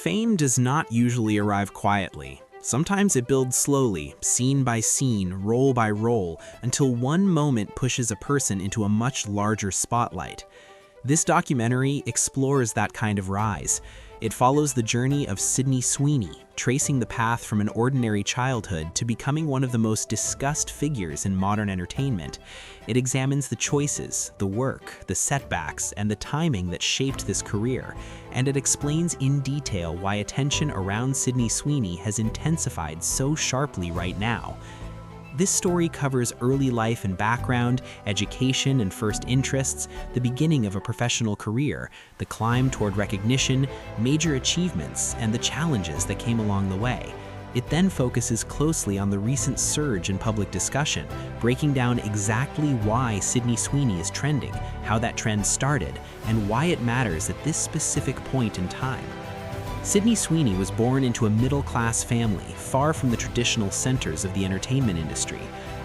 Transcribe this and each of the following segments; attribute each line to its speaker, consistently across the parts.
Speaker 1: Fame does not usually arrive quietly. Sometimes it builds slowly, scene by scene, role by role, until one moment pushes a person into a much larger spotlight. This documentary explores that kind of rise. It follows the journey of Sydney Sweeney, tracing the path from an ordinary childhood to becoming one of the most discussed figures in modern entertainment. It examines the choices, the work, the setbacks, and the timing that shaped this career, and it explains in detail why attention around Sydney Sweeney has intensified so sharply right now. This story covers early life and background, education and first interests, the beginning of a professional career, the climb toward recognition, major achievements, and the challenges that came along the way. It then focuses closely on the recent surge in public discussion, breaking down exactly why Sydney Sweeney is trending, how that trend started, and why it matters at this specific point in time. Sydney Sweeney was born into a middle-class family, far from the traditional centers of the entertainment industry.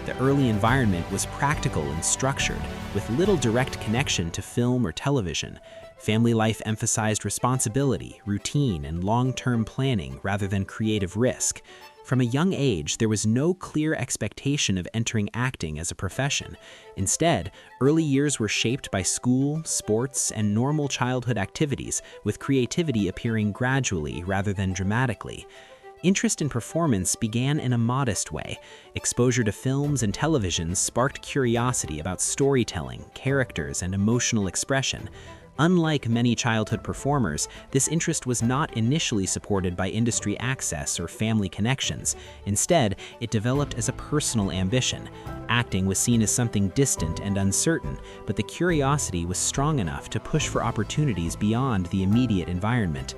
Speaker 1: The early environment was practical and structured, with little direct connection to film or television. Family life emphasized responsibility, routine, and long-term planning rather than creative risk. From a young age, there was no clear expectation of entering acting as a profession. Instead, early years were shaped by school, sports, and normal childhood activities, with creativity appearing gradually rather than dramatically. Interest in performance began in a modest way. Exposure to films and television sparked curiosity about storytelling, characters, and emotional expression. Unlike many childhood performers, this interest was not initially supported by industry access or family connections. Instead, it developed as a personal ambition. Acting was seen as something distant and uncertain, but the curiosity was strong enough to push for opportunities beyond the immediate environment.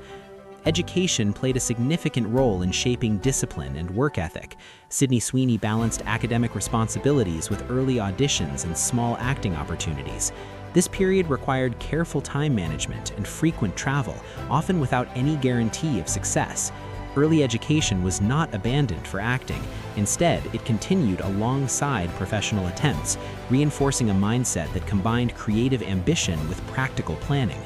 Speaker 1: Education played a significant role in shaping discipline and work ethic. Sydney Sweeney balanced academic responsibilities with early auditions and small acting opportunities. This period required careful time management and frequent travel, often without any guarantee of success. Early education was not abandoned for acting. Instead, it continued alongside professional attempts, reinforcing a mindset that combined creative ambition with practical planning.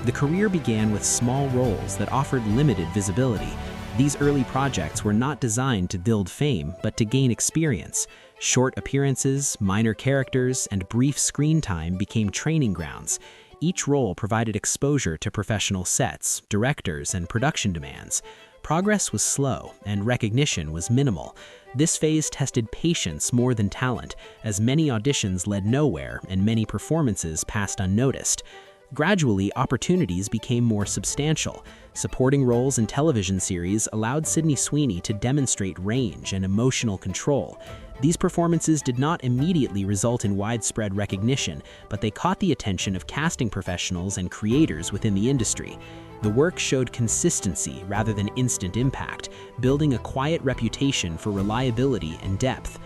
Speaker 1: The career began with small roles that offered limited visibility. These early projects were not designed to build fame, but to gain experience. Short appearances, minor characters, and brief screen time became training grounds. Each role provided exposure to professional sets, directors, and production demands. Progress was slow, and recognition was minimal. This phase tested patience more than talent, as many auditions led nowhere and many performances passed unnoticed. Gradually, opportunities became more substantial. Supporting roles in television series allowed Sydney Sweeney to demonstrate range and emotional control. These performances did not immediately result in widespread recognition, but they caught the attention of casting professionals and creators within the industry. The work showed consistency rather than instant impact, building a quiet reputation for reliability and depth.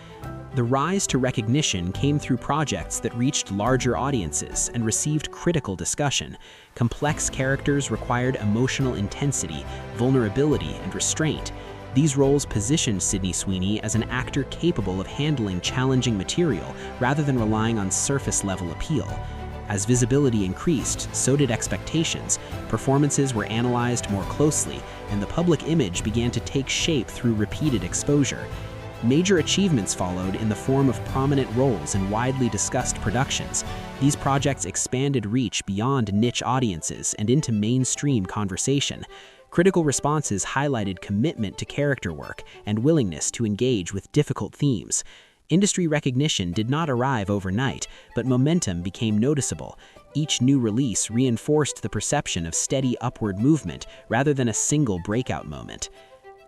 Speaker 1: The rise to recognition came through projects that reached larger audiences and received critical discussion. Complex characters required emotional intensity, vulnerability, and restraint. These roles positioned Sydney Sweeney as an actor capable of handling challenging material rather than relying on surface-level appeal. As visibility increased, so did expectations. Performances were analyzed more closely, and the public image began to take shape through repeated exposure. Major achievements followed in the form of prominent roles in widely discussed productions. These projects expanded reach beyond niche audiences and into mainstream conversation. Critical responses highlighted commitment to character work and willingness to engage with difficult themes. Industry recognition did not arrive overnight, but momentum became noticeable. Each new release reinforced the perception of steady upward movement rather than a single breakout moment.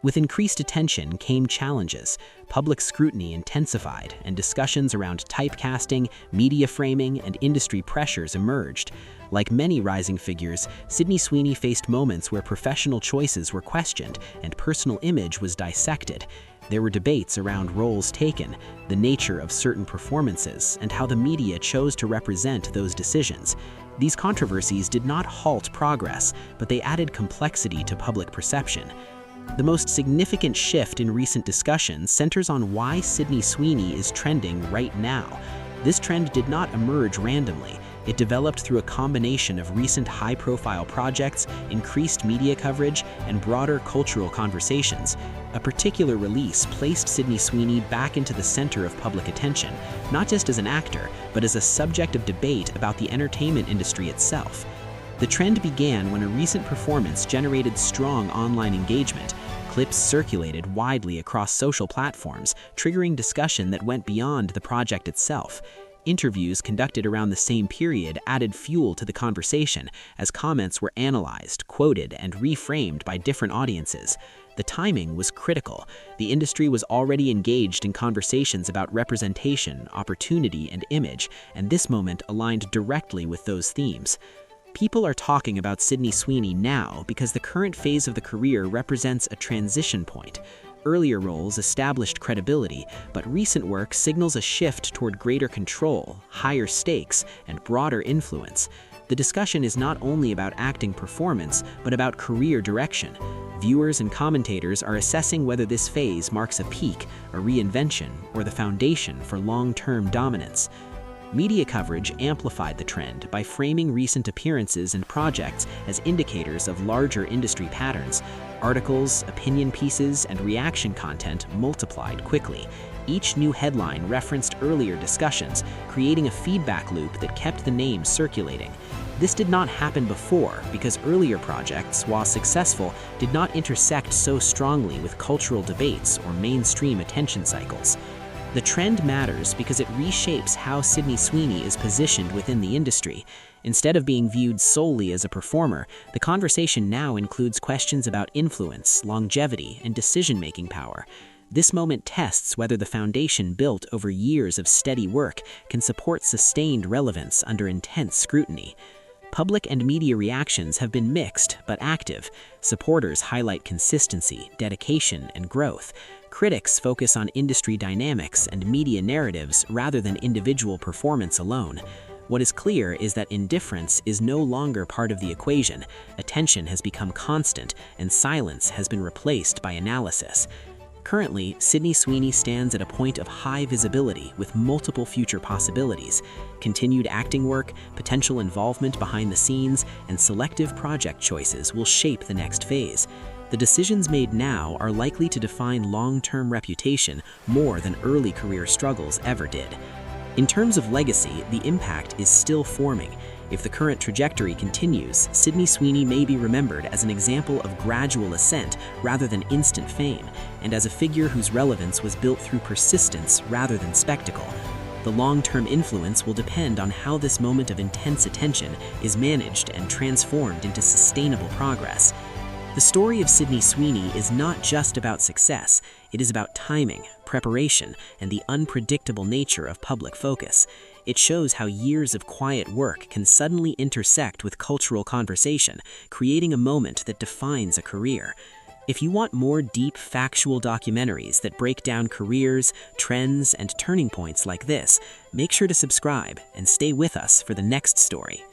Speaker 1: With increased attention came challenges. Public scrutiny intensified, and discussions around typecasting, media framing, and industry pressures emerged. Like many rising figures, Sydney Sweeney faced moments where professional choices were questioned and personal image was dissected. There were debates around roles taken, the nature of certain performances, and how the media chose to represent those decisions. These controversies did not halt progress, but they added complexity to public perception. The most significant shift in recent discussions centers on why Sydney Sweeney is trending right now. This trend did not emerge randomly. It developed through a combination of recent high-profile projects, increased media coverage, and broader cultural conversations. A particular release placed Sydney Sweeney back into the center of public attention, not just as an actor, but as a subject of debate about the entertainment industry itself. The trend began when a recent performance generated strong online engagement. Clips circulated widely across social platforms, triggering discussion that went beyond the project itself. Interviews conducted around the same period added fuel to the conversation as comments were analyzed, quoted, and reframed by different audiences. The timing was critical. The industry was already engaged in conversations about representation, opportunity, and image, and this moment aligned directly with those themes. People are talking about Sydney Sweeney now because the current phase of the career represents a transition point. Earlier roles established credibility, but recent work signals a shift toward greater control, higher stakes, and broader influence. The discussion is not only about acting performance, but about career direction. Viewers and commentators are assessing whether this phase marks a peak, a reinvention, or the foundation for long-term dominance. Media coverage amplified the trend by framing recent appearances and projects as indicators of larger industry patterns. Articles, opinion pieces, and reaction content multiplied quickly. Each new headline referenced earlier discussions, creating a feedback loop that kept the name circulating. This did not happen before because earlier projects, while successful, did not intersect so strongly with cultural debates or mainstream attention cycles. The trend matters because it reshapes how Sydney Sweeney is positioned within the industry. Instead of being viewed solely as a performer, the conversation now includes questions about influence, longevity, and decision-making power. This moment tests whether the foundation built over years of steady work can support sustained relevance under intense scrutiny. Public and media reactions have been mixed but active. Supporters highlight consistency, dedication, and growth. Critics focus on industry dynamics and media narratives rather than individual performance alone. What is clear is that indifference is no longer part of the equation. Attention has become constant, and silence has been replaced by analysis. Currently, Sydney Sweeney stands at a point of high visibility with multiple future possibilities. Continued acting work, potential involvement behind the scenes, and selective project choices will shape the next phase. The decisions made now are likely to define long-term reputation more than early career struggles ever did. In terms of legacy, the impact is still forming. If the current trajectory continues, Sydney Sweeney may be remembered as an example of gradual ascent rather than instant fame, and as a figure whose relevance was built through persistence rather than spectacle. The long-term influence will depend on how this moment of intense attention is managed and transformed into sustainable progress. The story of Sydney Sweeney is not just about success, it is about timing, preparation, and the unpredictable nature of public focus. It shows how years of quiet work can suddenly intersect with cultural conversation, creating a moment that defines a career. If you want more deep, factual documentaries that break down careers, trends, and turning points like this, make sure to subscribe and stay with us for the next story.